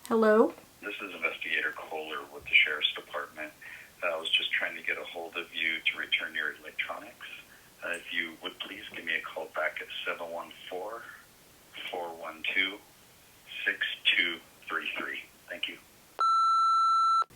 Hello? This is Investigator Kohler with the Sheriff's Department. I was just trying to get a hold of you to return your electronics. If you would please give me a call back at 714-412-6233. Thank you.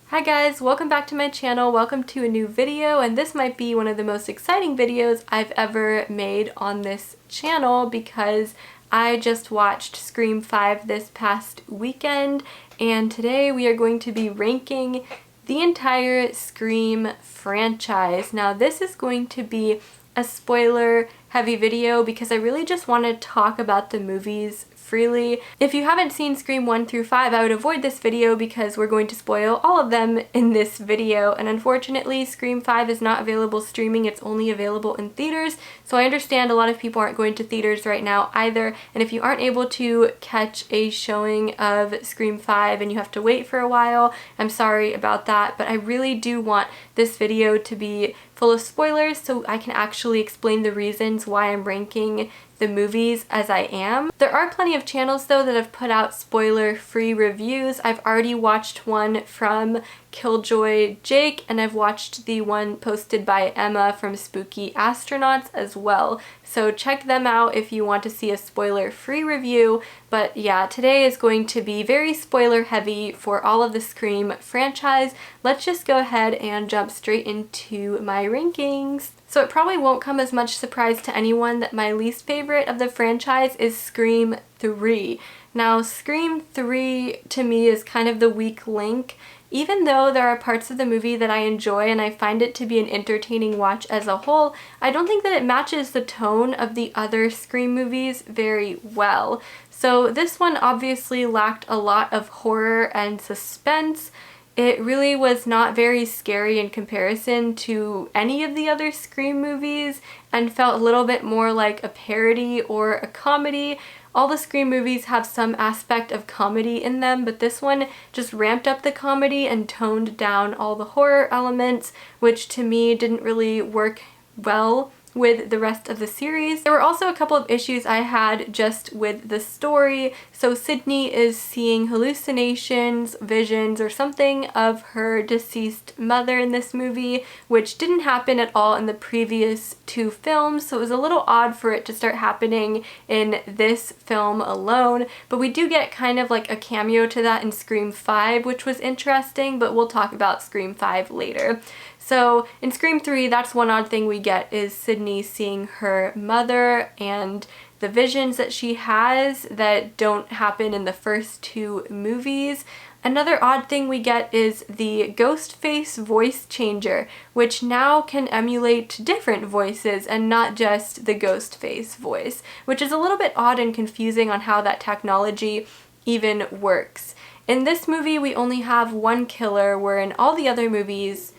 Hi guys, welcome back to my channel. Welcome to a new video, and this might be one of the most exciting videos I've ever made on this channel because I just watched Scream 5 this past weekend, and today we are going to be ranking the entire Scream franchise. Now this is going to be a spoiler heavy video because I really just want to talk about the movies freely. If you haven't seen Scream 1 through 5, I would avoid this video because we're going to spoil all of them in this video, and unfortunately Scream 5 is not available streaming, it's only available in theaters, so I understand a lot of people aren't going to theaters right now either, and if you aren't able to catch a showing of Scream 5 and you have to wait for a while, I'm sorry about that, but I really do want this video to be full of spoilers so I can actually explain the reasons why I'm ranking the movies as I am. There are plenty of channels though that have put out spoiler-free reviews. I've already watched one from Killjoy Jake, and I've watched the one posted by Emma from Spooky Astronauts as well. So check them out if you want to see a spoiler-free review. But yeah, today is going to be very spoiler heavy for all of the Scream franchise. Let's just go ahead and jump straight into my rankings. So it probably won't come as much surprise to anyone that my least favorite of the franchise is Scream 3. Now Scream 3 to me is kind of the weak link. Even though there are parts of the movie that I enjoy and I find it to be an entertaining watch as a whole, I don't think that it matches the tone of the other Scream movies very well. So this one obviously lacked a lot of horror and suspense. It really was not very scary in comparison to any of the other Scream movies and felt a little bit more like a parody or a comedy. All the Scream movies have some aspect of comedy in them, but this one just ramped up the comedy and toned down all the horror elements, which to me didn't really work well with the rest of the series. There were also a couple of issues I had just with the story. So Sydney is seeing hallucinations, visions, or something of her deceased mother in this movie, which didn't happen at all in the previous two films, so it was a little odd for it to start happening in this film alone. But we do get kind of like a cameo to that in Scream 5, which was interesting, but we'll talk about Scream 5 later. So in Scream 3, that's one odd thing we get is Sydney seeing her mother and the visions that she has that don't happen in the first two movies. Another odd thing we get is the Ghostface voice changer, which now can emulate different voices and not just the Ghostface voice, which is a little bit odd and confusing on how that technology even works. In this movie, we only have one killer, where in all the other movies,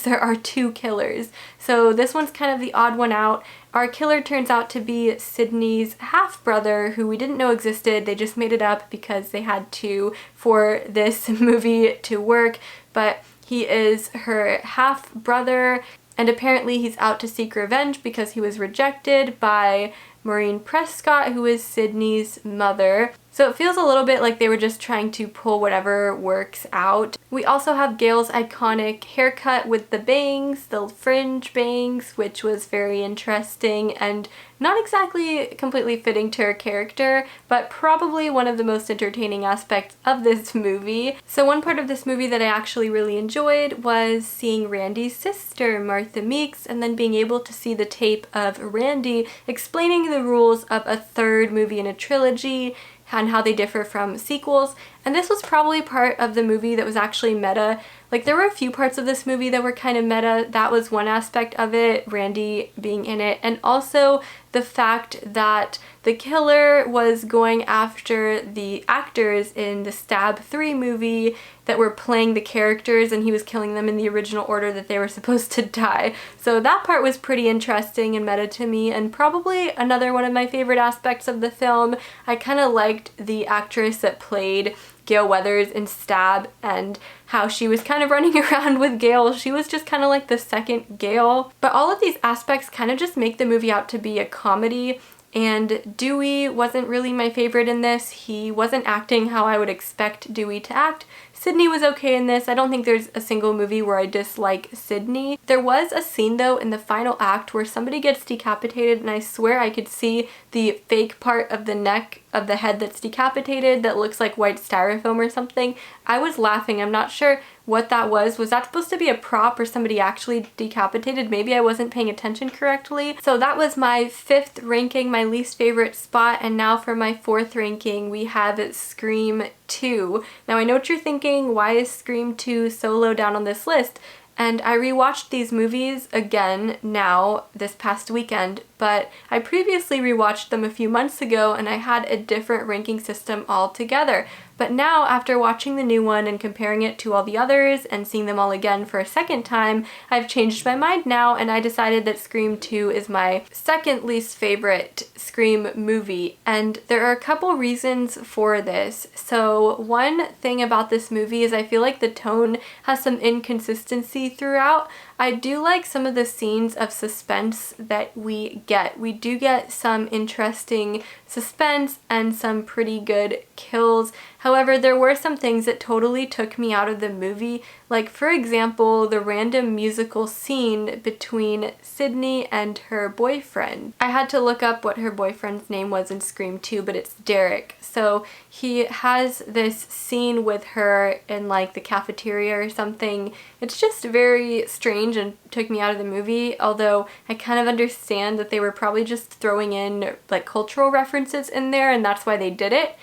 there are two killers. So this one's kind of the odd one out. Our killer turns out to be Sydney's half-brother, who we didn't know existed. They just made it up because they had to for this movie to work. But he is her half-brother, and apparently he's out to seek revenge because he was rejected by Maureen Prescott, who is Sydney's mother. So it feels a little bit like they were just trying to pull whatever works out. We also have Gail's iconic haircut with the bangs, the fringe bangs, which was very interesting and not exactly completely fitting to her character, but probably one of the most entertaining aspects of this movie. So one part of this movie that I actually really enjoyed was seeing Randy's sister, Martha Meeks, and then being able to see the tape of Randy explaining the rules of a third movie in a trilogy and how they differ from sequels. And this was probably part of the movie that was actually meta. Like, there were a few parts of this movie that were kind of meta. That was one aspect of it, Randy being in it, and also the fact that the killer was going after the actors in the Stab 3 movie that were playing the characters, and he was killing them in the original order that they were supposed to die. So that part was pretty interesting and meta to me, and probably another one of my favorite aspects of the film. I kind of liked the actress that played Gale Weathers in Stab and how she was kind of running around with Gale. She was just kind of like the second Gale. But all of these aspects kind of just make the movie out to be a comedy And Dewey wasn't really my favorite in this. He wasn't acting how I would expect Dewey to act. Sydney was okay in this. I don't think there's a single movie where I dislike Sydney. There was a scene though in the final act where somebody gets decapitated, and I swear I could see the fake part of the neck of the head that's decapitated that looks like white styrofoam or something. I was laughing. I'm not sure what that was. Was that supposed to be a prop or somebody actually decapitated? Maybe I wasn't paying attention correctly. So that was my 5th ranking, my least favorite spot, and now for my 4th ranking we have Scream 2. Now I know what you're thinking, why is Scream 2 so low down on this list? And I rewatched these movies again now this past weekend, but I previously rewatched them a few months ago and I had a different ranking system altogether. But now, after watching the new one and comparing it to all the others and seeing them all again for a second time, I've changed my mind now and I decided that Scream 2 is my 2nd least favorite Scream movie. And there are a couple reasons for this. So one thing about this movie is I feel like the tone has some inconsistency throughout. I do like some of the scenes of suspense that we get. We do get some interesting suspense and some pretty good kills. However, there were some things that totally took me out of the movie. Like, for example, the random musical scene between Sydney and her boyfriend. I had to look up what her boyfriend's name was in Scream 2, but it's Derek. So he has this scene with her in like the cafeteria or something. It's just very strange and took me out of the movie, although I kind of understand that they were probably just throwing in like cultural references in there and that's why they did it.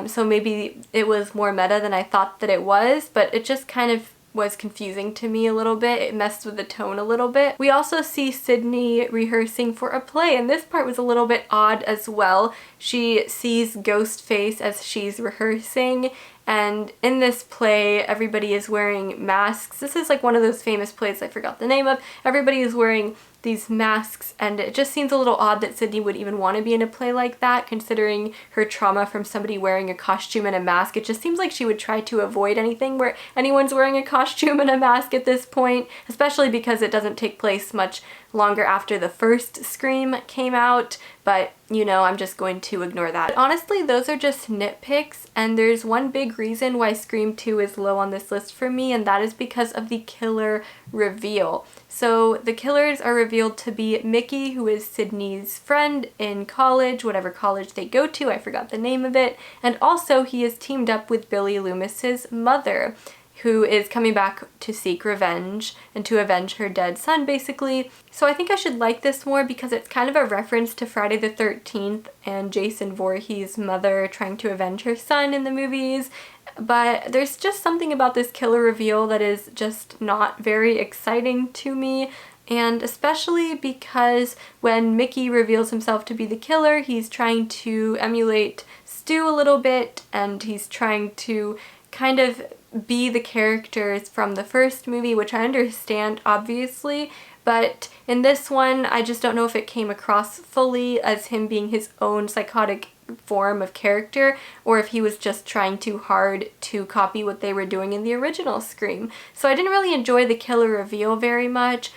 So maybe it was more meta than I thought that it was, but it just kind of was confusing to me a little bit. It messed with the tone a little bit. We also see Sydney rehearsing for a play, and this part was a little bit odd as well. She sees Ghostface as she's rehearsing, and in this play everybody is wearing masks. This is like one of those famous plays I forgot the name of. Everybody is wearing these masks, and it just seems a little odd that Sydney would even want to be in a play like that, considering her trauma from somebody wearing a costume and a mask. It just seems like she would try to avoid anything where anyone's wearing a costume and a mask at this point, especially because it doesn't take place much longer after the first Scream came out, but you know, I'm just going to ignore that. But honestly, those are just nitpicks, and there's one big reason why Scream 2 is low on this list for me, and that is because of the killer reveal. So the killers are revealed to be Mickey, who is Sydney's friend in college, whatever college they go to, I forgot the name of it, and also he is teamed up with Billy Loomis's mother, who is coming back to seek revenge and to avenge her dead son, basically. So I think I should like this more because it's kind of a reference to Friday the 13th and Jason Voorhees' mother trying to avenge her son in the movies. But there's just something about this killer reveal that is just not very exciting to me. And especially because when Mickey reveals himself to be the killer, he's trying to emulate Stu a little bit, and he's trying to kind of be the characters from the first movie, which I understand obviously, but in this one I just don't know if it came across fully as him being his own psychotic form of character, or if he was just trying too hard to copy what they were doing in the original Scream. So I didn't really enjoy the killer reveal very much.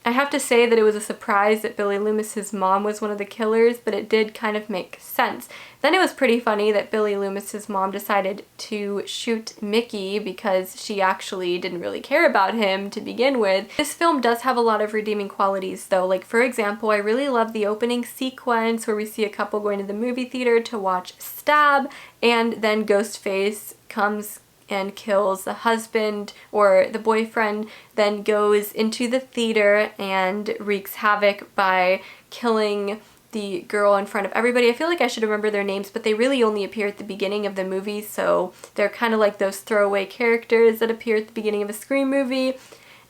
I have to say that it was a surprise that Billy Loomis's mom was one of the killers, but it did kind of make sense. Then it was pretty funny that Billy Loomis's mom decided to shoot Mickey because she actually didn't really care about him to begin with. This film does have a lot of redeeming qualities though. Like, for example, I really love the opening sequence where we see a couple going to the movie theater to watch Stab, and then Ghostface comes and kills the husband or the boyfriend, then goes into the theater and wreaks havoc by killing the girl in front of everybody. I feel like I should remember their names, but they really only appear at the beginning of the movie, so they're kind of like those throwaway characters that appear at the beginning of a Scream movie.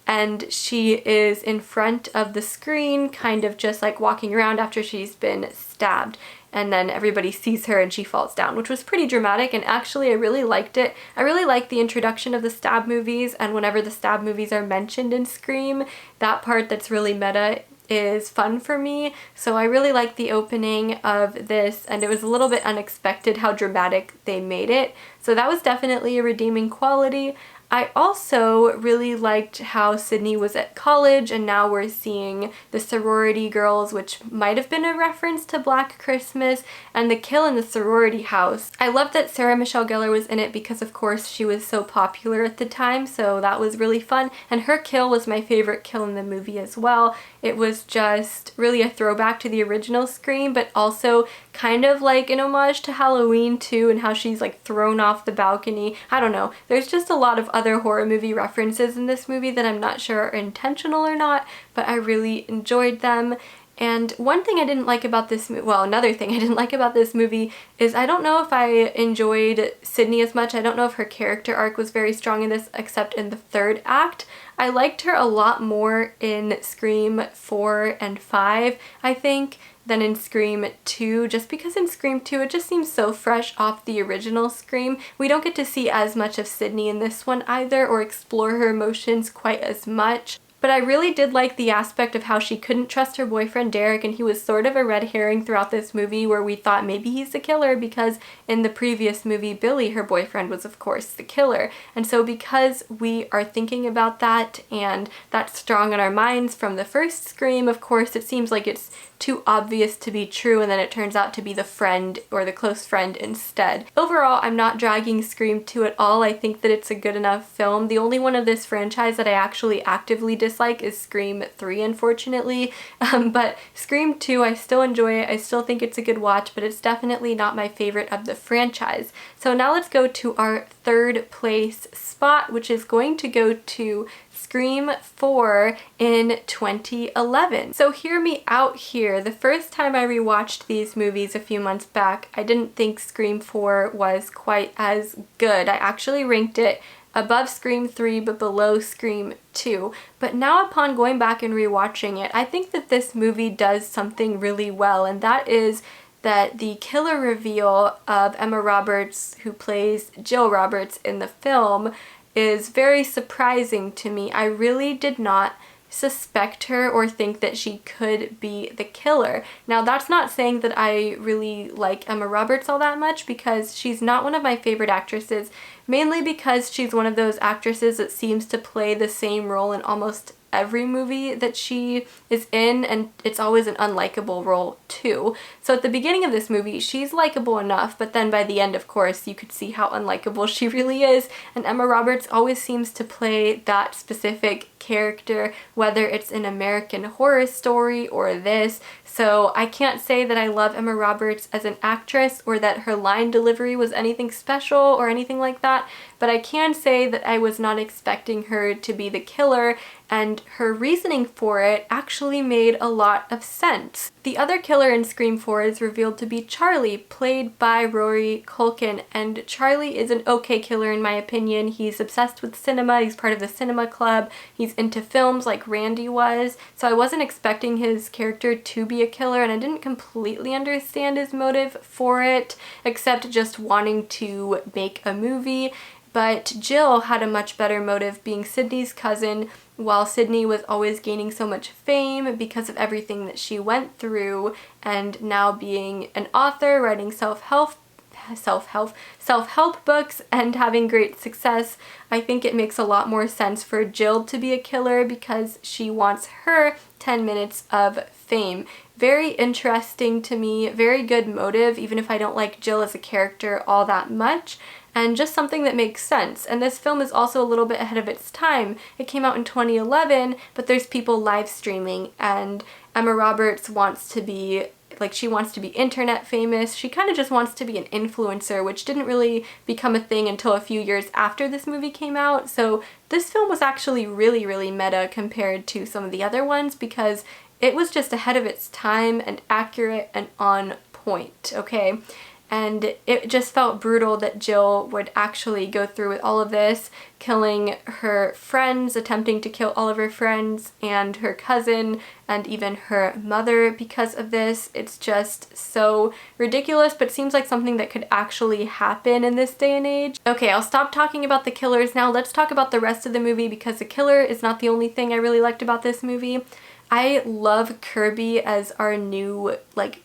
And she is in front of the screen, kind of just like walking around after she's been stabbed. And then everybody sees her and she falls down, which was pretty dramatic, and actually I really liked it. I really like the introduction of the Stab movies, and whenever the Stab movies are mentioned in Scream, that part that's really meta is fun for me. So I really liked the opening of this, and it was a little bit unexpected how dramatic they made it. So that was definitely a redeeming quality. I also really liked how Sydney was at college and now we're seeing the sorority girls, which might have been a reference to Black Christmas, and the kill in the sorority house. I loved that Sarah Michelle Gellar was in it because of course she was so popular at the time, so that was really fun, and her kill was my favorite kill in the movie as well. It was just really a throwback to the original Scream, but also kind of like an homage to Halloween too, and how she's like thrown off the balcony. I don't know. There's just a lot of other horror movie references in this movie that I'm not sure are intentional or not, but I really enjoyed them. And one thing I didn't like about this movie, well, another thing I didn't like about this movie is I don't know if I enjoyed Sydney as much. I don't know if her character arc was very strong in this, except in the third act. I liked her a lot more in Scream 4 and 5, I think, than in Scream 2, just because in Scream 2 it just seems so fresh off the original Scream. We don't get to see as much of Sydney in this one either, or explore her emotions quite as much. But I really did like the aspect of how she couldn't trust her boyfriend Derek, and he was sort of a red herring throughout this movie where we thought maybe he's the killer because in the previous movie Billy, her boyfriend, was of course the killer. And so because we are thinking about that and that's strong in our minds from the first Scream, of course it seems like it's too obvious to be true, and then it turns out to be the friend or the close friend instead. Overall, I'm not dragging Scream 2 at all. I think that it's a good enough film. The only one of this franchise that I actually actively dislike is Scream 3, unfortunately. But Scream 2, I still enjoy it. I still think it's a good watch, but it's definitely not my favorite of the franchise. So now let's go to our third place spot, which is going to go to Scream 4 in 2011. So hear me out here. The first time I rewatched these movies a few months back, I didn't think Scream 4 was quite as good. I actually ranked it above Scream 3 but below Scream 2. But now upon going back and rewatching it, I think that this movie does something really well, and that is that the killer reveal of Emma Roberts, who plays Jill Roberts in the film, is very surprising to me. I really did not suspect her or think that she could be the killer. Now that's not saying that I really like Emma Roberts all that much, because she's not one of my favorite actresses, mainly because she's one of those actresses that seems to play the same role in almost every movie that she is in, and it's always an unlikable role too. So at the beginning of this movie, she's likable enough, but then by the end, of course, you could see how unlikable she really is, and Emma Roberts always seems to play that specific character, whether it's an American Horror Story or this. So I can't say that I love Emma Roberts as an actress or that her line delivery was anything special or anything like that, but I can say that I was not expecting her to be the killer, and her reasoning for it actually made a lot of sense. The other killer in Scream 4 is revealed to be Charlie, played by Rory Culkin, and Charlie is an okay killer in my opinion. He's obsessed with cinema, he's part of the cinema club, he's into films like Randy was, so I wasn't expecting his character to be a killer, and I didn't completely understand his motive for it, except just wanting to make a movie. But Jill had a much better motive, being Sydney's cousin, while Sydney was always gaining so much fame because of everything that she went through, and now being an author, writing self-help books and having great success, I think it makes a lot more sense for Jill to be a killer because she wants her 10 minutes of fame. Very interesting to me, very good motive, even if I don't like Jill as a character all that much, and just something that makes sense. And this film is also a little bit ahead of its time. It came out in 2011, but there's people live streaming, and Emma Roberts wants to be she wants to be internet famous. She kind of just wants to be an influencer, which didn't really become a thing until a few years after this movie came out. So this film was actually really, really meta compared to some of the other ones because it was just ahead of its time and accurate and on point, okay? And it just felt brutal that Jill would actually go through with all of this, killing her friends, attempting to kill all of her friends, and her cousin, and even her mother because of this. It's just so ridiculous, but seems like something that could actually happen in this day and age. Okay, I'll stop talking about the killers now. Let's talk about the rest of the movie, because the killer is not the only thing I really liked about this movie. I love Kirby as our new,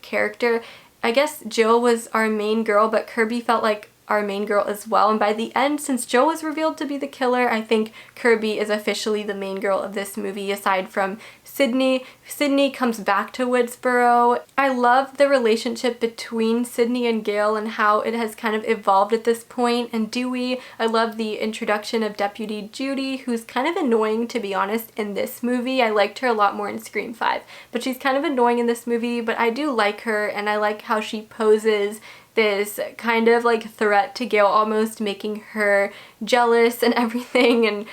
character. I guess Jill was our main girl, but Kirby felt like our main girl as well. And by the end, since Joe was revealed to be the killer, I think Kirby is officially the main girl of this movie aside from Sydney. Sydney comes back to Woodsboro. I love the relationship between Sydney and Gail and how it has kind of evolved at this point. And Dewey, I love the introduction of Deputy Judy, who's kind of annoying, to be honest, in this movie. I liked her a lot more in Scream 5, but she's kind of annoying in this movie, but I do like her, and I like how she poses this kind of like threat to Gail, almost making her jealous and everything, and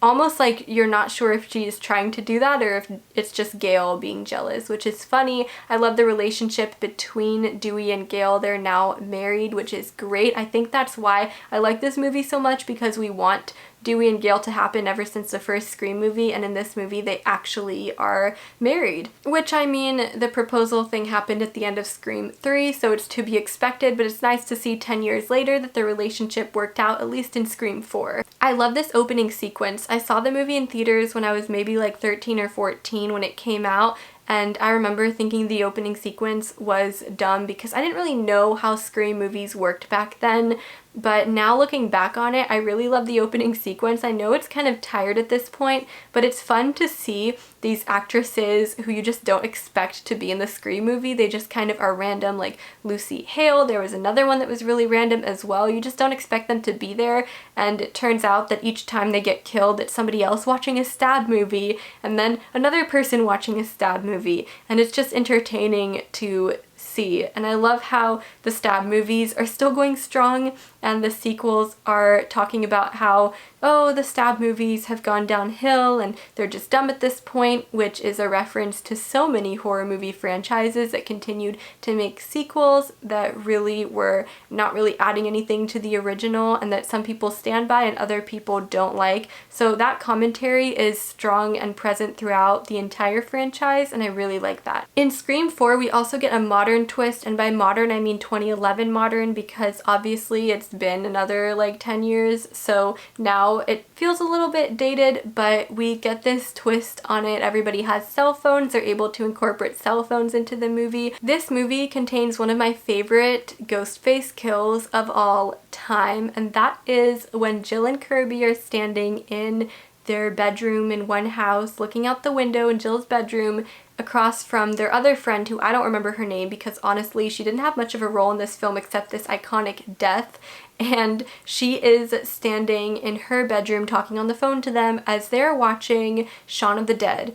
almost like you're not sure if she's trying to do that or if it's just Gail being jealous, which is funny. I love the relationship between Dewey and Gail. They're now married, which is great. I think that's why I like this movie so much, because we want Dewey and Gail to happen ever since the first Scream movie, and in this movie they actually are married. Which, I mean, the proposal thing happened at the end of Scream 3, so it's to be expected, but it's nice to see 10 years later that the relationship worked out, at least in Scream 4. I love this opening sequence. I saw the movie in theaters when I was maybe like 13 or 14 when it came out, and I remember thinking the opening sequence was dumb because I didn't really know how Scream movies worked back then. But now looking back on it, I really love the opening sequence. I know it's kind of tired at this point, but it's fun to see these actresses who you just don't expect to be in the Scream movie. They just kind of are random, like Lucy Hale. There was another one that was really random as well. You just don't expect them to be there, and it turns out that each time they get killed, it's somebody else watching a stab movie, and then another person watching a stab movie, and it's just entertaining to see. And I love how the stab movies are still going strong, and the sequels are talking about how, oh, the stab movies have gone downhill and they're just dumb at this point, which is a reference to so many horror movie franchises that continued to make sequels that really were not really adding anything to the original, and that some people stand by and other people don't like. So that commentary is strong and present throughout the entire franchise, and I really like that. In Scream 4, we also get a modern twist, and by modern I mean 2011 modern, because obviously it's been another like 10 years, so now it feels a little bit dated, but we get this twist on it. Everybody has cell phones. They're able to incorporate cell phones into the movie. This movie contains one of my favorite Ghostface kills of all time, and that is when Jill and Kirby are standing in their bedroom in one house, looking out the window in Jill's bedroom, across from their other friend, who I don't remember her name because honestly she didn't have much of a role in this film except this iconic death, and she is standing in her bedroom talking on the phone to them as they're watching Shaun of the Dead.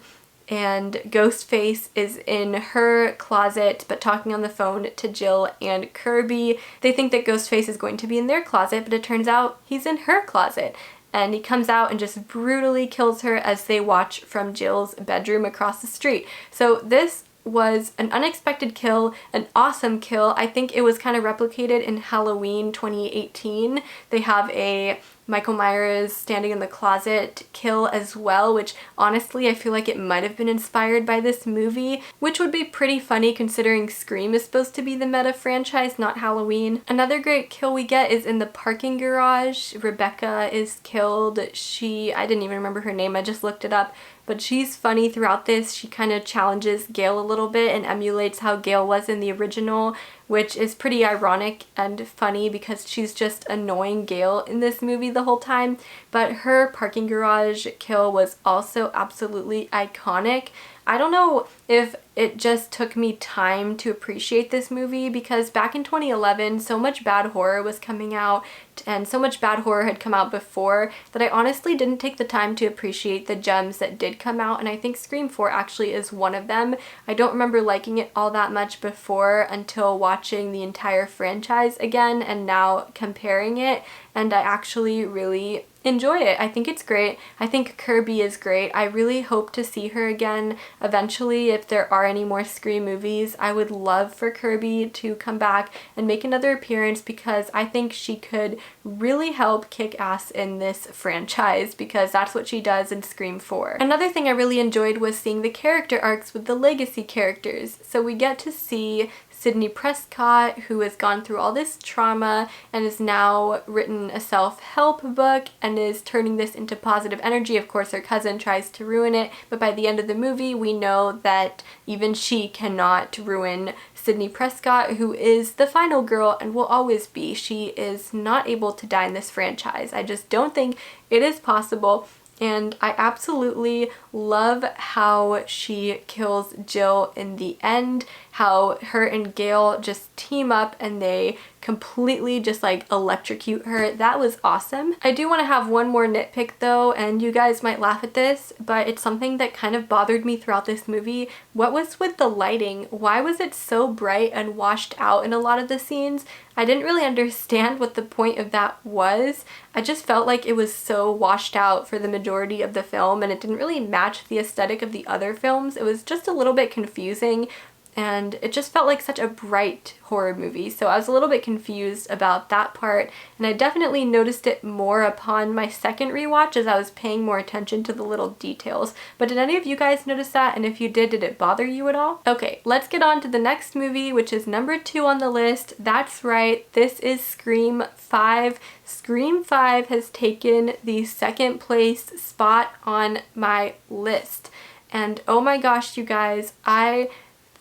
And Ghostface is in her closet but talking on the phone to Jill and Kirby. They think that Ghostface is going to be in their closet, but it turns out he's in her closet. And he comes out and just brutally kills her as they watch from Jill's bedroom across the street. So this was an unexpected kill, an awesome kill. I think it was kind of replicated in Halloween 2018. They have a Michael Myers standing in the closet kill as well, which honestly I feel like it might have been inspired by this movie, which would be pretty funny considering Scream is supposed to be the meta franchise, not Halloween. Another great kill we get is in the parking garage. Rebecca is killed. I didn't even remember her name, I just looked it up. But she's funny throughout this. She kind of challenges Gail a little bit and emulates how Gail was in the original, which is pretty ironic and funny because she's just annoying Gail in this movie the whole time. But her parking garage kill was also absolutely iconic. I don't know if it just took me time to appreciate this movie, because back in 2011 so much bad horror was coming out and so much bad horror had come out before that I honestly didn't take the time to appreciate the gems that did come out, and I think Scream 4 actually is one of them. I don't remember liking it all that much before until watching the entire franchise again and now comparing it, and I actually really enjoy it. I think it's great. I think Kirby is great. I really hope to see her again eventually. If there are any more Scream movies, I would love for Kirby to come back and make another appearance, because I think she could really help kick ass in this franchise, because that's what she does in Scream 4. Another thing I really enjoyed was seeing the character arcs with the legacy characters. So we get to see Sidney Prescott, who has gone through all this trauma and has now written a self-help book and is turning this into positive energy. Of course, her cousin tries to ruin it, but by the end of the movie, we know that even she cannot ruin Sydney Prescott, who is the final girl and will always be. She is not able to die in this franchise. I just don't think it is possible. And I absolutely love how she kills Jill in the end, how her and Gail just team up and they completely just like electrocute her. That was awesome. I do want to have one more nitpick though, and you guys might laugh at this, but it's something that kind of bothered me throughout this movie. What was with the lighting? Why was it so bright and washed out in a lot of the scenes? I didn't really understand what the point of that was. I just felt like it was so washed out for the majority of the film, and it didn't really match the aesthetic of the other films. It was just a little bit confusing, and it just felt like such a bright horror movie. So I was a little bit confused about that part, and I definitely noticed it more upon my second rewatch as I was paying more attention to the little details. But did any of you guys notice that? And if you did it bother you at all? Okay, let's get on to the next movie, which is number 2 on the list. That's right, this is Scream 5. Scream 5 has taken the second place spot on my list. And oh my gosh, you guys, I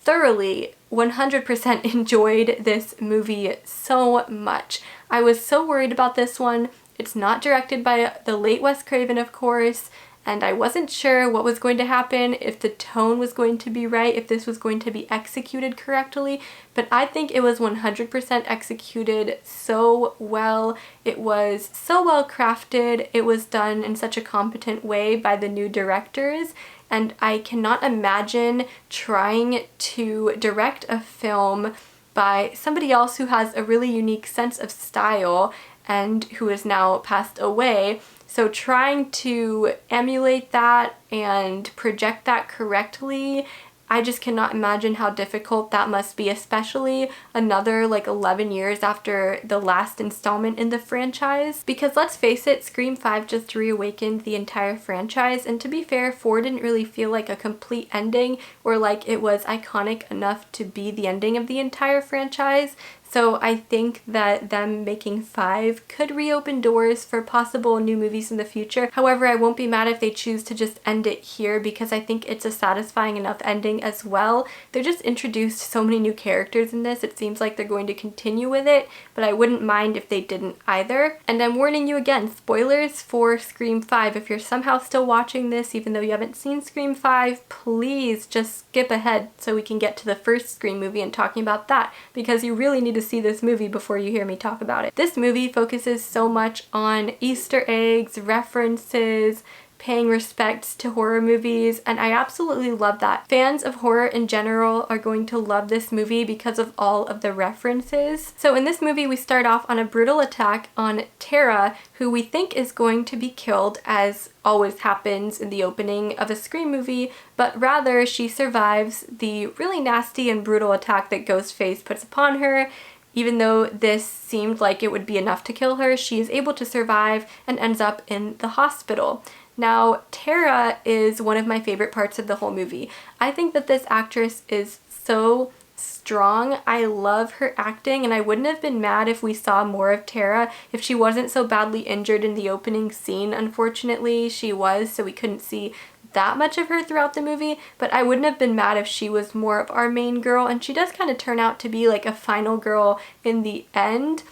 thoroughly 100% enjoyed this movie so much. I was so worried about this one. It's not directed by the late Wes Craven, of course, and I wasn't sure what was going to happen, if the tone was going to be right, if this was going to be executed correctly, but I think it was 100% executed so well. It was so well crafted. It was done in such a competent way by the new directors. And I cannot imagine trying to direct a film by somebody else who has a really unique sense of style and who has now passed away. So trying to emulate that and project that correctly, I just cannot imagine how difficult that must be, especially another like 11 years after the last installment in the franchise. Because let's face it, Scream 5 just reawakened the entire franchise, and to be fair, 4 didn't really feel like a complete ending or like it was iconic enough to be the ending of the entire franchise. So I think that them making 5 could reopen doors for possible new movies in the future. However, I won't be mad if they choose to just end it here, because I think it's a satisfying enough ending as well. They just introduced so many new characters in this. It seems like they're going to continue with it, but I wouldn't mind if they didn't either. And I'm warning you again, spoilers for Scream 5. If you're somehow still watching this even though you haven't seen Scream 5, please just skip ahead so we can get to the first Scream movie and talking about that, because you really need to see this movie before you hear me talk about it. This movie focuses so much on Easter eggs, references, paying respects to horror movies, and I absolutely love that. Fans of horror in general are going to love this movie because of all of the references. So in this movie, we start off on a brutal attack on Tara, who we think is going to be killed, as always happens in the opening of a Scream movie, but rather she survives the really nasty and brutal attack that Ghostface puts upon her. Even though this seemed like it would be enough to kill her, she is able to survive and ends up in the hospital. Now, Tara is one of my favorite parts of the whole movie. I think that this actress is so strong. I love her acting, and I wouldn't have been mad if we saw more of Tara if she wasn't so badly injured in the opening scene. Unfortunately, she was, so we couldn't see that much of her throughout the movie, but I wouldn't have been mad if she was more of our main girl, and she does kind of turn out to be like a final girl in the end.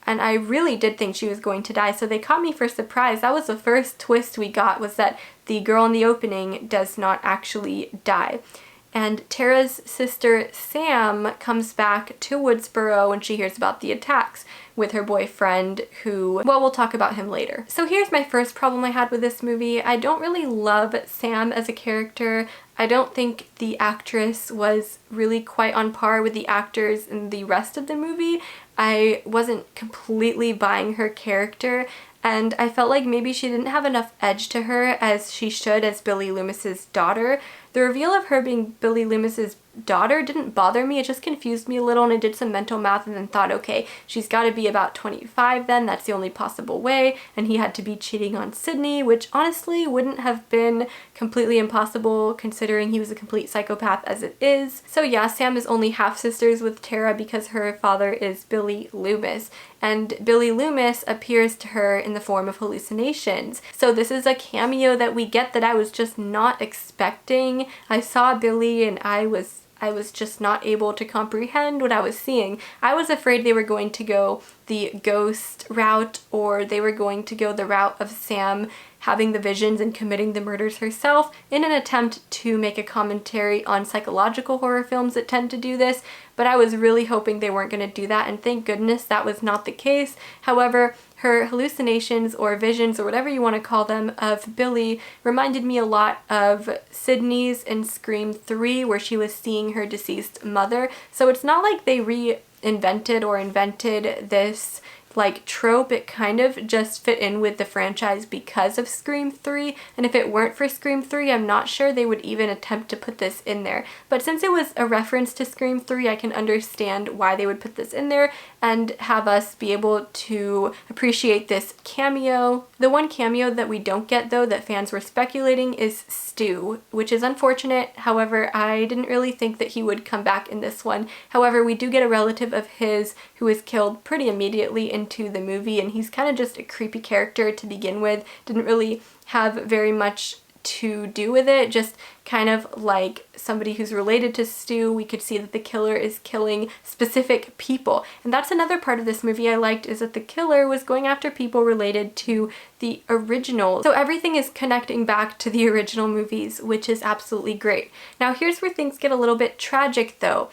And I really did think she was going to die, so they caught me for surprise. That was the first twist we got, was that the girl in the opening does not actually die. And Tara's sister Sam comes back to Woodsboro when she hears about the attacks with her boyfriend, who, well, we'll talk about him later. So here's my first problem I had with this movie. I don't really love Sam as a character. I don't think the actress was really quite on par with the actors in the rest of the movie. I wasn't completely buying her character, and I felt like maybe she didn't have enough edge to her as she should as Billy Loomis's daughter. The reveal of her being Billy Loomis's daughter didn't bother me, it just confused me a little, and I did some mental math and then thought, okay, she's got to be about 25 then, that's the only possible way, and he had to be cheating on Sydney, which honestly wouldn't have been completely impossible considering he was a complete psychopath as it is. So yeah, Sam is only half sisters with Tara because her father is Billy Loomis. and Billy Loomis appears to her in the form of hallucinations. So this is a cameo that we get that I was just not expecting. I saw Billy and I was just not able to comprehend what I was seeing. I was afraid they were going to go the ghost route, or they were going to go the route of Sam having the visions and committing the murders herself in an attempt to make a commentary on psychological horror films that tend to do this, but I was really hoping they weren't going to do that, and thank goodness that was not the case. However, her hallucinations or visions, or whatever you want to call them, of Billy reminded me a lot of Sydney's in Scream 3, where she was seeing her deceased mother. So it's not like they reinvented or invented this like trope. It kind of just fit in with the franchise because of Scream 3, and if it weren't for Scream 3, I'm not sure they would even attempt to put this in there. But since it was a reference to Scream 3, I can understand why they would put this in there and have us be able to appreciate this cameo. The one cameo that we don't get, though, that fans were speculating is Stu, which is unfortunate. However, I didn't really think that he would come back in this one. However, we do get a relative of his who is killed pretty immediately into the movie, and he's kind of just a creepy character to begin with. Didn't really have very much to do with it, just kind of like somebody who's related to Stu. We could see that the killer is killing specific people, and that's another part of this movie I liked, is that the killer was going after people related to the original. So everything is connecting back to the original movies, which is absolutely great. Now here's where things get a little bit tragic though.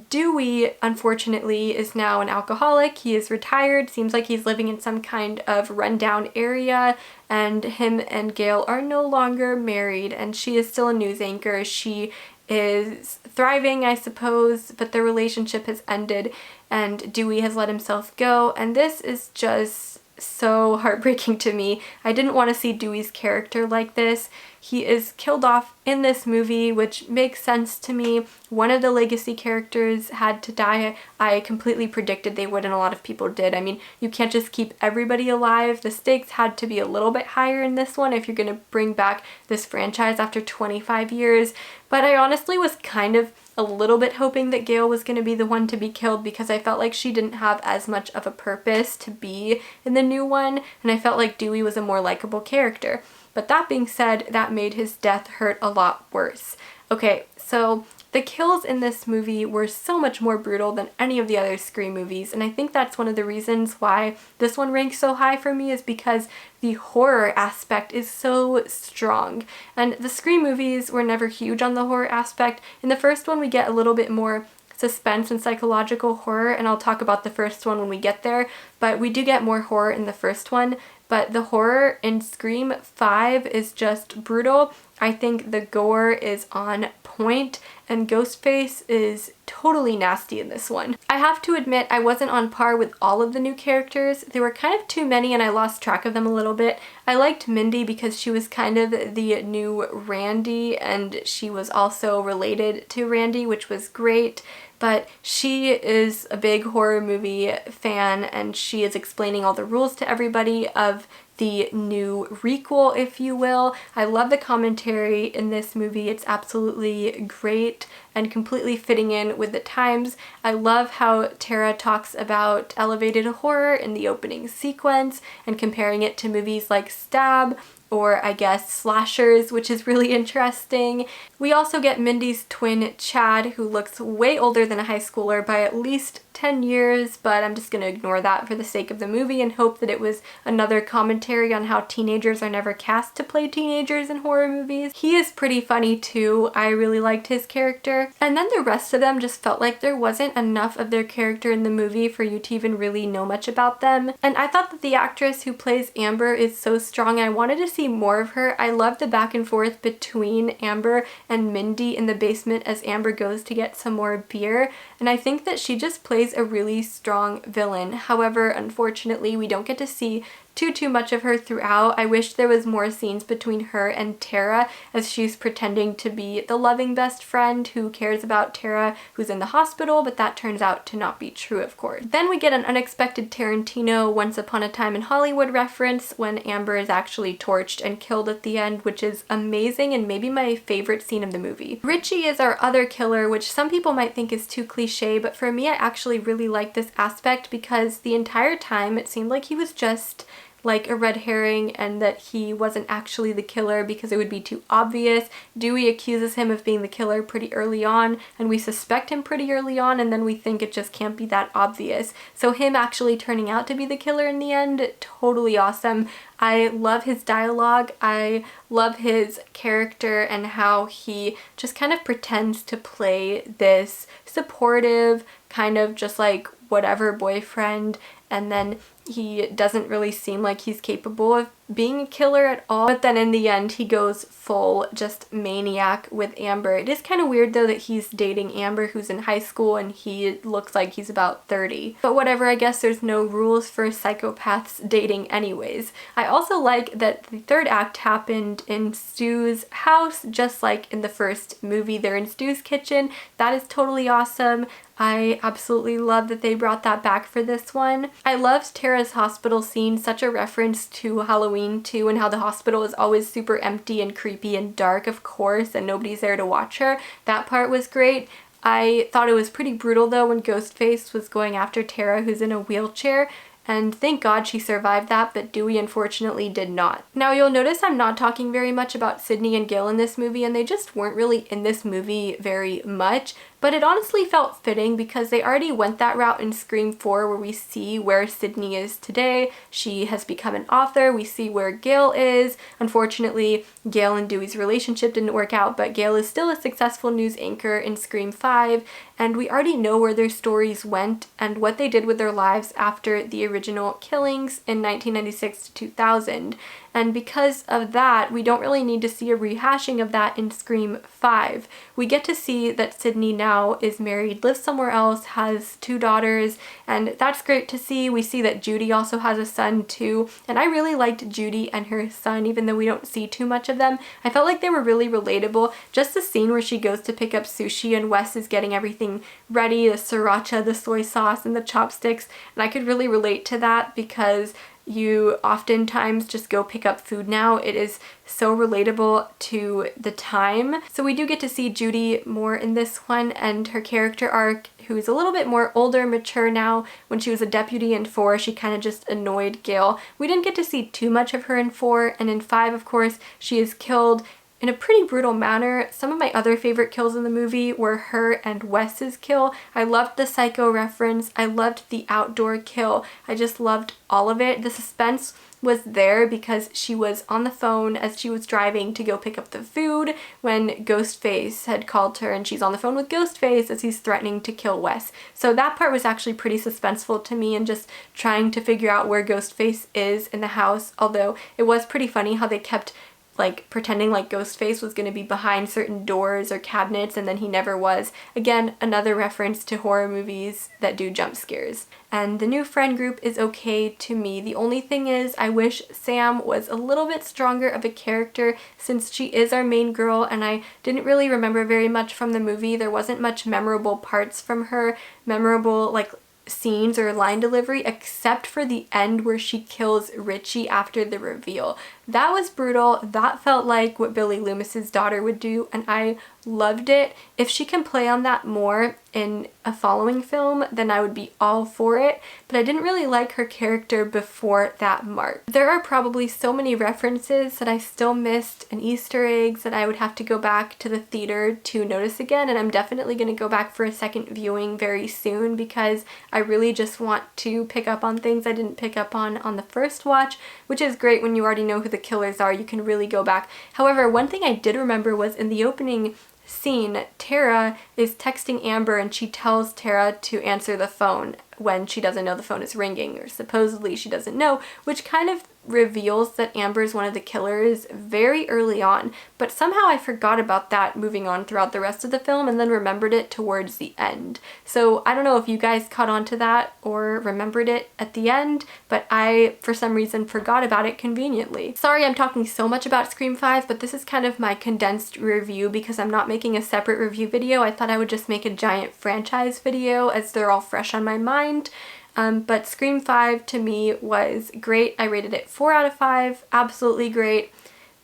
Dewey, unfortunately, is now an alcoholic. He is retired. Seems like he's living in some kind of rundown area, and him and Gail are no longer married, and she is still a news anchor. She is thriving, I suppose, but their relationship has ended, and Dewey has let himself go, and this is just so heartbreaking to me. I didn't want to see Dewey's character like this. He is killed off in this movie, which makes sense to me. One of the legacy characters had to die. I completely predicted they would, and a lot of people did. I mean, you can't just keep everybody alive. The stakes had to be a little bit higher in this one if you're going to bring back this franchise after 25 years. But I honestly was kind of a little bit hoping that Gail was going to be the one to be killed, because I felt like she didn't have as much of a purpose to be in the new one, and I felt like Dewey was a more likable character. But that being said, that made his death hurt a lot worse. Okay, so the kills in this movie were so much more brutal than any of the other Scream movies, and I think that's one of the reasons why this one ranks so high for me, is because the horror aspect is so strong. And the Scream movies were never huge on the horror aspect. In the first one, we get a little bit more suspense and psychological horror, and I'll talk about the first one when we get there, but we do get more horror in the first one. But the horror in Scream 5 is just brutal. I think the gore is on point, and Ghostface is totally nasty in this one. I have to admit, I wasn't on par with all of the new characters. There were kind of too many and I lost track of them a little bit. I liked Mindy because she was kind of the new Randy, and she was also related to Randy, which was great. But she is a big horror movie fan, and she is explaining all the rules to everybody of the new requel, if you will. I love the commentary in this movie. It's absolutely great and completely fitting in with the times. I love how Tara talks about elevated horror in the opening sequence and comparing it to movies like Stab, or I guess slashers, which is really interesting. We also get Mindy's twin Chad, who looks way older than a high schooler by at least 10 years, but I'm just gonna ignore that for the sake of the movie and hope that it was another commentary on how teenagers are never cast to play teenagers in horror movies. He is pretty funny too. I really liked his character. And then the rest of them just felt like there wasn't enough of their character in the movie for you to even really know much about them. And I thought that the actress who plays Amber is so strong. I wanted to see more of her. I love the back and forth between Amber and Mindy in the basement as Amber goes to get some more beer, and I think that she just plays a really strong villain. However, unfortunately, we don't get to see too much of her throughout. I wish there was more scenes between her and Tara as she's pretending to be the loving best friend who cares about Tara who's in the hospital, but that turns out to not be true, of course. Then we get an unexpected Tarantino Once Upon a Time in Hollywood reference when Amber is actually torched and killed at the end, which is amazing and maybe my favorite scene of the movie. Richie is our other killer, which some people might think is too cliche, but for me I actually really like this aspect because the entire time it seemed like he was just like a red herring and that he wasn't actually the killer because it would be too obvious. Dewey accuses him of being the killer pretty early on and we suspect him pretty early on, and then we think it just can't be that obvious. So him actually turning out to be the killer in the end, totally awesome. I love his dialogue. I love his character and how he just kind of pretends to play this supportive, kind of just like whatever boyfriend, and then he doesn't really seem like he's capable of being a killer at all. But then in the end he goes full just maniac with Amber. It is kind of weird though that he's dating Amber who's in high school and he looks like he's about 30. But whatever, I guess there's no rules for psychopaths dating anyways. I also like that the third act happened in Stu's house, just like in the first movie. They're in Stu's kitchen. That is totally awesome. I absolutely love that they brought that back for this one. I loved Tara's hospital scene, such a reference to Halloween 2 and how the hospital is always super empty and creepy and dark, of course, and nobody's there to watch her. That part was great. I thought it was pretty brutal though when Ghostface was going after Tara, who's in a wheelchair. And thank God she survived that, but Dewey unfortunately did not. Now you'll notice I'm not talking very much about Sydney and Gil in this movie, and they just weren't really in this movie very much. But it honestly felt fitting because they already went that route in Scream 4 where we see where Sydney is today. She has become an author. We see where Gil is. Unfortunately, Gil and Dewey's relationship didn't work out, but Gil is still a successful news anchor in Scream 5, and we already know where their stories went and what they did with their lives after the original killings in 1996 to 2000. And because of that, we don't really need to see a rehashing of that in Scream 5. We get to see that Sydney now is married, lives somewhere else, has 2 daughters, and that's great to see. We see that Judy also has a son too, and I really liked Judy and her son, even though we don't see too much of them. I felt like they were really relatable. Just the scene where she goes to pick up sushi and Wes is getting everything ready, the sriracha, the soy sauce, and the chopsticks, and I could really relate to that because you oftentimes just go pick up food now. It is so relatable to the time. So we do get to see Judy more in this one and her character arc, who's a little bit more older, mature now. When she was a deputy in 4, she kind of just annoyed Gil. We didn't get to see too much of her in 4, and in 5, of course, she is killed in a pretty brutal manner. Some of my other favorite kills in the movie were her and Wes's kill. I loved the Psycho reference. I loved the outdoor kill. I just loved all of it. The suspense was there because she was on the phone as she was driving to go pick up the food when Ghostface had called her, and she's on the phone with Ghostface as he's threatening to kill Wes. So that part was actually pretty suspenseful to me, and just trying to figure out where Ghostface is in the house, although it was pretty funny how they kept like pretending like Ghostface was going to be behind certain doors or cabinets and then he never was. Again, another reference to horror movies that do jump scares. And the new friend group is okay to me. The only thing is I wish Sam was a little bit stronger of a character since she is our main girl, and I didn't really remember very much from the movie. There wasn't much memorable parts from her, memorable like scenes or line delivery, except for the end where she kills Richie after the reveal. That was brutal. That felt like what Billy Loomis's daughter would do, and I loved it. If she can play on that more in a following film, then I would be all for it, but I didn't really like her character before that mark. There are probably so many references that I still missed and Easter eggs that I would have to go back to the theater to notice again, and I'm definitely going to go back for a second viewing very soon because I really just want to pick up on things I didn't pick up on the first watch, which is great when you already know who the killers are. You can really go back. However, one thing I did remember was in the opening scene, Tara is texting Amber and she tells Tara to answer the phone when she doesn't know the phone is ringing, or supposedly she doesn't know, which kind of reveals that Amber's one of the killers very early on, but somehow I forgot about that moving on throughout the rest of the film and then remembered it towards the end. So I don't know if you guys caught on to that or remembered it at the end, but I, for some reason, forgot about it conveniently. Sorry I'm talking so much about Scream 5, but this is kind of my condensed review because I'm not making a separate review video. I thought I would just make a giant franchise video as they're all fresh on my mind. But Scream 5 to me was great. I rated it 4 out of 5, absolutely great.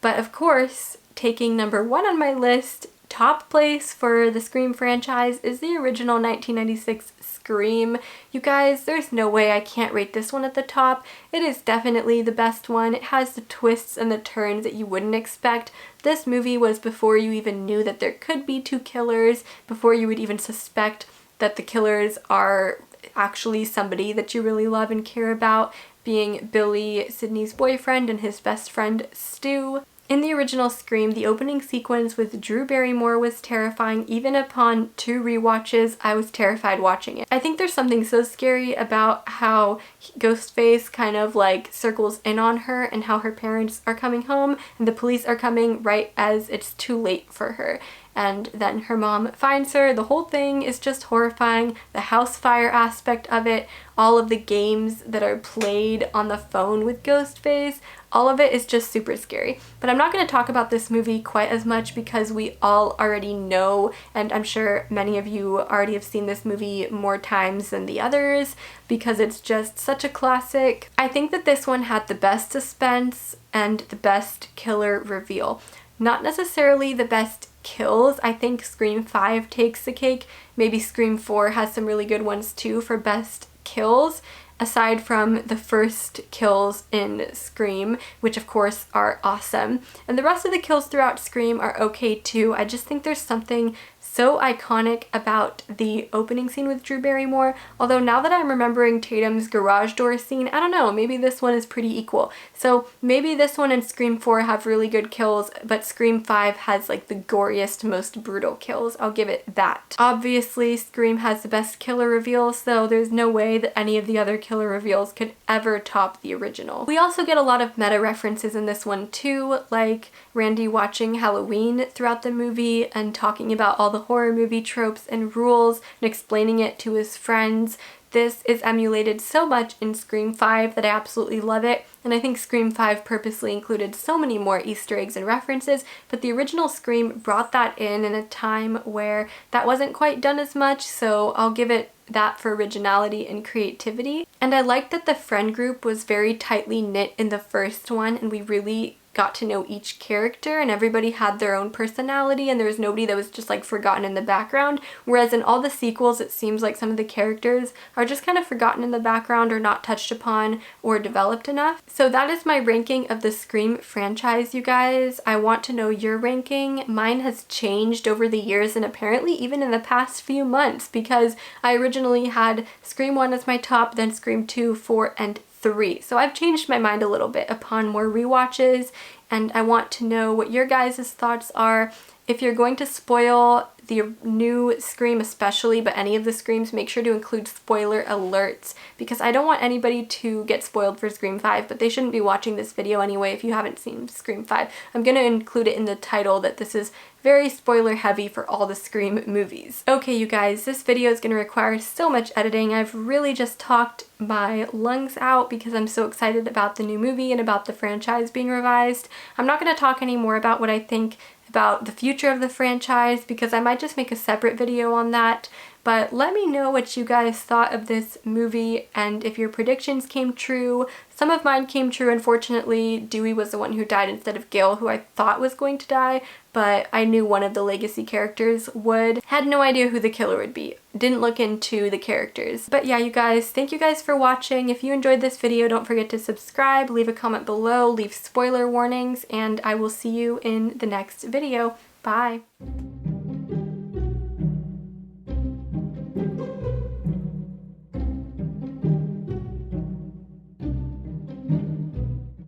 But of course, taking number 1 on my list, top place for the Scream franchise, is the original 1996 Scream. You guys, there's no way I can't rate this one at the top. It is definitely the best one. It has the twists and the turns that you wouldn't expect. This movie was before you even knew that there could be 2 killers, before you would even suspect that the killers are actually somebody that you really love and care about, being Billy, Sydney's boyfriend, and his best friend Stu. In the original Scream, the opening sequence with Drew Barrymore was terrifying. Even upon 2 rewatches, I was terrified watching it. I think there's something so scary about how Ghostface kind of like circles in on her and how her parents are coming home and the police are coming right as it's too late for her. And then her mom finds her. The whole thing is just horrifying. The house fire aspect of it, all of the games that are played on the phone with Ghostface, all of it is just super scary. But I'm not going to talk about this movie quite as much because we all already know, and I'm sure many of you already have seen this movie more times than the others because it's just such a classic. I think that this one had the best suspense and the best killer reveal. Not necessarily the best kills. I think Scream 5 takes the cake. Maybe Scream 4 has some really good ones too for best kills, aside from the first kills in Scream, which of course are awesome. And the rest of the kills throughout Scream are okay too. I just think there's something so iconic about the opening scene with Drew Barrymore, although now that I'm remembering Tatum's garage door scene, I don't know, maybe this one is pretty equal. So maybe this one and Scream 4 have really good kills, but Scream 5 has like the goriest, most brutal kills. I'll give it that. Obviously, Scream has the best killer reveals, so there's no way that any of the other killer reveals could ever top the original. We also get a lot of meta references in this one too, like Randy watching Halloween throughout the movie and talking about all the horror movie tropes and rules and explaining it to his friends. This is emulated so much in Scream 5 that I absolutely love it, and I think Scream 5 purposely included so many more Easter eggs and references, but the original Scream brought that in a time where that wasn't quite done as much, so I'll give it that for originality and creativity. And I liked that the friend group was very tightly knit in the first one, and we really got to know each character and everybody had their own personality and there was nobody that was just like forgotten in the background, whereas in all the sequels it seems like some of the characters are just kind of forgotten in the background or not touched upon or developed enough. So that is my ranking of the Scream franchise, you guys. I want to know your ranking. Mine has changed over the years and apparently even in the past few months because I originally had Scream 1 as my top, then Scream 2, 4, and 3. So I've changed my mind a little bit upon more rewatches, and I want to know what your guys' thoughts are. If you're going to spoil the new Scream especially, but any of the Screams, make sure to include spoiler alerts because I don't want anybody to get spoiled for Scream 5, but they shouldn't be watching this video anyway if you haven't seen Scream 5. I'm going to include it in the title that this is very spoiler heavy for all the Scream movies. Okay, you guys, this video is going to require so much editing. I've really just talked my lungs out because I'm so excited about the new movie and about the franchise being revised. I'm not going to talk any more about what I think about the future of the franchise because I might just make a separate video on that. But let me know what you guys thought of this movie and if your predictions came true. Some of mine came true, unfortunately. Dewey was the one who died instead of Gil, who I thought was going to die, but I knew one of the legacy characters would. Had no idea who the killer would be. Didn't look into the characters. But yeah, you guys, thank you guys for watching. If you enjoyed this video, don't forget to subscribe, leave a comment below, leave spoiler warnings, and I will see you in the next video. Bye!